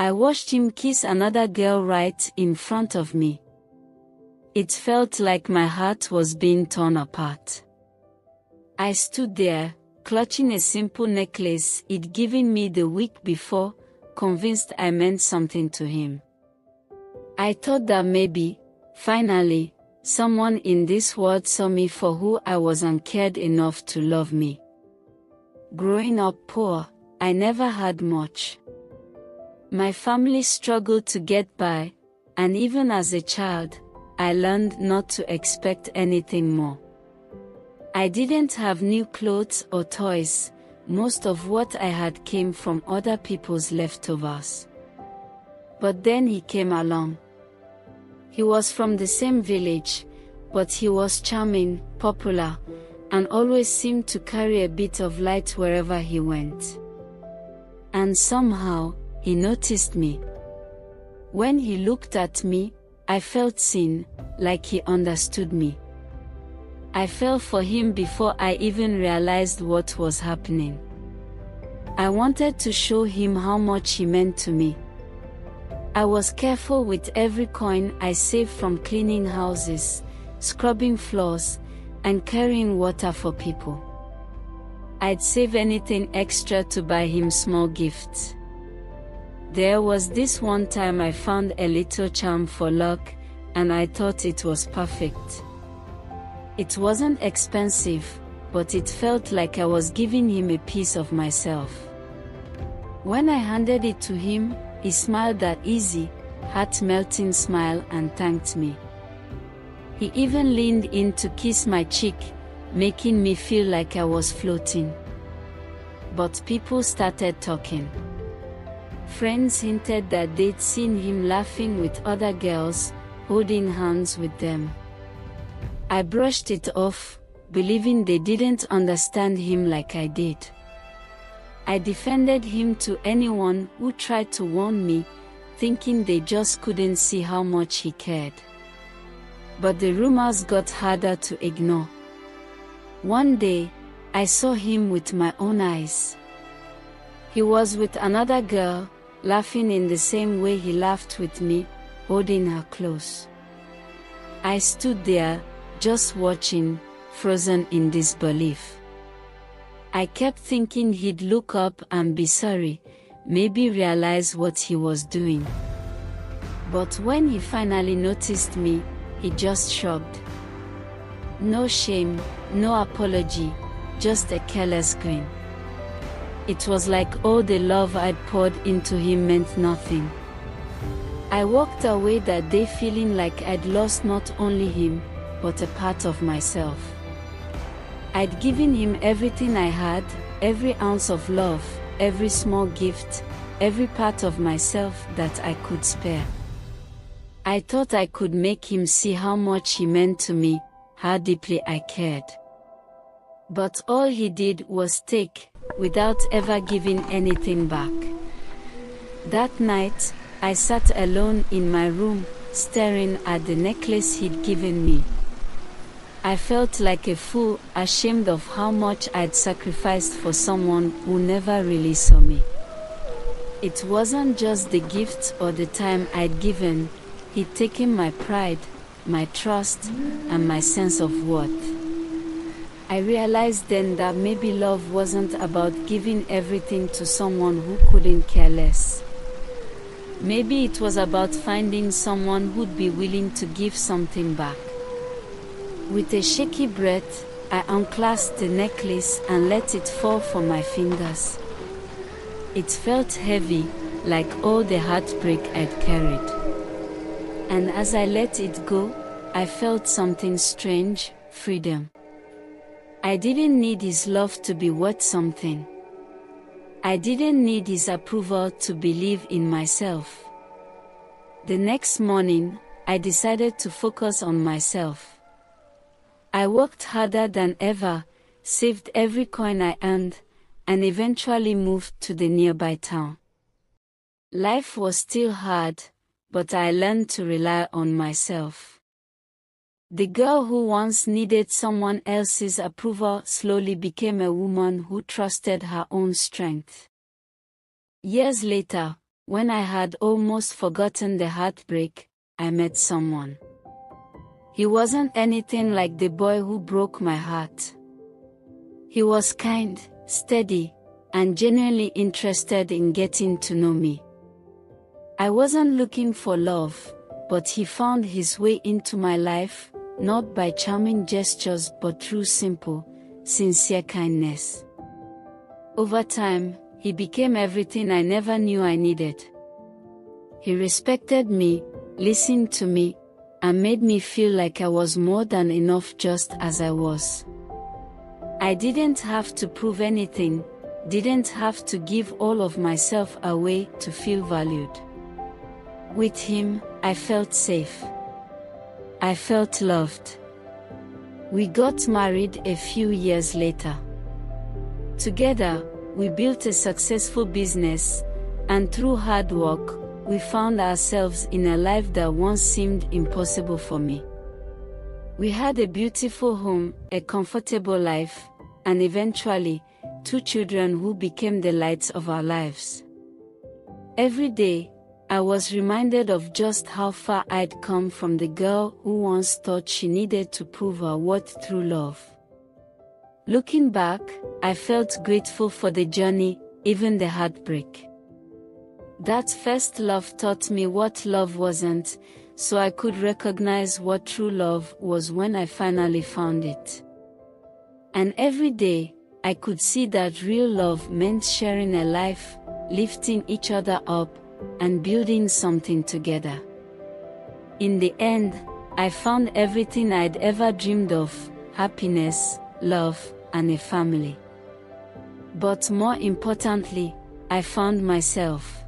I watched him kiss another girl right in front of me. It felt like my heart was being torn apart. I stood there, clutching a simple necklace he'd given me the week before, convinced I meant something to him. I thought that maybe, finally, someone in this world saw me for who I was and cared enough to love me. Growing up poor, I never had much. My family struggled to get by, and even as a child, I learned not to expect anything more. I didn't have new clothes or toys. Most of what I had came from other people's leftovers. But then he came along. He was from the same village, but he was charming, popular, and always seemed to carry a bit of light wherever he went. And somehow, he noticed me. When he looked at me, I felt seen, like he understood me. I fell for him before I even realized what was happening. I wanted to show him how much he meant to me. I was careful with every coin I saved from cleaning houses, scrubbing floors, and carrying water for people. I'd save anything extra to buy him small gifts. There was this one time I found a little charm for luck, and I thought it was perfect. It wasn't expensive, but it felt like I was giving him a piece of myself. When I handed it to him, he smiled that easy, heart-melting smile and thanked me. He even leaned in to kiss my cheek, making me feel like I was floating. But people started talking. Friends hinted that they'd seen him laughing with other girls, holding hands with them. I brushed it off, believing they didn't understand him like I did. I defended him to anyone who tried to warn me, thinking they just couldn't see how much he cared. But the rumors got harder to ignore. One day, I saw him with my own eyes. He was with another girl, laughing in the same way he laughed with me, holding her close. I stood there, just watching, frozen in disbelief. I kept thinking he'd look up and be sorry, maybe realize what he was doing. But when he finally noticed me, he just shrugged. No shame, no apology, just a careless grin. It was like all the love I'd poured into him meant nothing. I walked away that day feeling like I'd lost not only him, but a part of myself. I'd given him everything I had, every ounce of love, every small gift, every part of myself that I could spare. I thought I could make him see how much he meant to me, how deeply I cared. But all he did was take, without ever giving anything back. That night, I sat alone in my room, staring at the necklace he'd given me. I felt like a fool, ashamed of how much I'd sacrificed for someone who never really saw me. It wasn't just the gifts or the time I'd given, he'd taken my pride, my trust, and my sense of worth. I realized then that maybe love wasn't about giving everything to someone who couldn't care less. Maybe it was about finding someone who'd be willing to give something back. With a shaky breath, I unclasped the necklace and let it fall from my fingers. It felt heavy, like all the heartbreak I'd carried. And as I let it go, I felt something strange, freedom. I didn't need his love to be worth something. I didn't need his approval to believe in myself. The next morning, I decided to focus on myself. I worked harder than ever, saved every coin I earned, and eventually moved to the nearby town. Life was still hard, but I learned to rely on myself. The girl who once needed someone else's approval slowly became a woman who trusted her own strength. Years later, When I had almost forgotten the heartbreak, I met someone. He wasn't anything like the boy who broke my heart. He was kind, steady, and genuinely interested in getting to know me. I wasn't looking for love, but he found his way into my life, not by charming gestures but through simple, sincere kindness. Over time, he became everything I never knew I needed. He respected me, listened to me, and made me feel like I was more than enough just as I was. I didn't have to prove anything, didn't have to give all of myself away to feel valued. With him, I felt safe. I felt loved. We got married a few years later. Together, we built a successful business, and through hard work, we found ourselves in a life that once seemed impossible for me. We had a beautiful home, a comfortable life, and eventually, 2 children who became the lights of our lives. Every day, I was reminded of just how far I'd come from the girl who once thought she needed to prove her worth through love. Looking back, I felt grateful for the journey, even the heartbreak. That first love taught me what love wasn't, so I could recognize what true love was when I finally found it. And every day, I could see that real love meant sharing a life, lifting each other up, and building something together. In the end, I found everything I'd ever dreamed of: happiness, love, and a family. But more importantly, I found myself.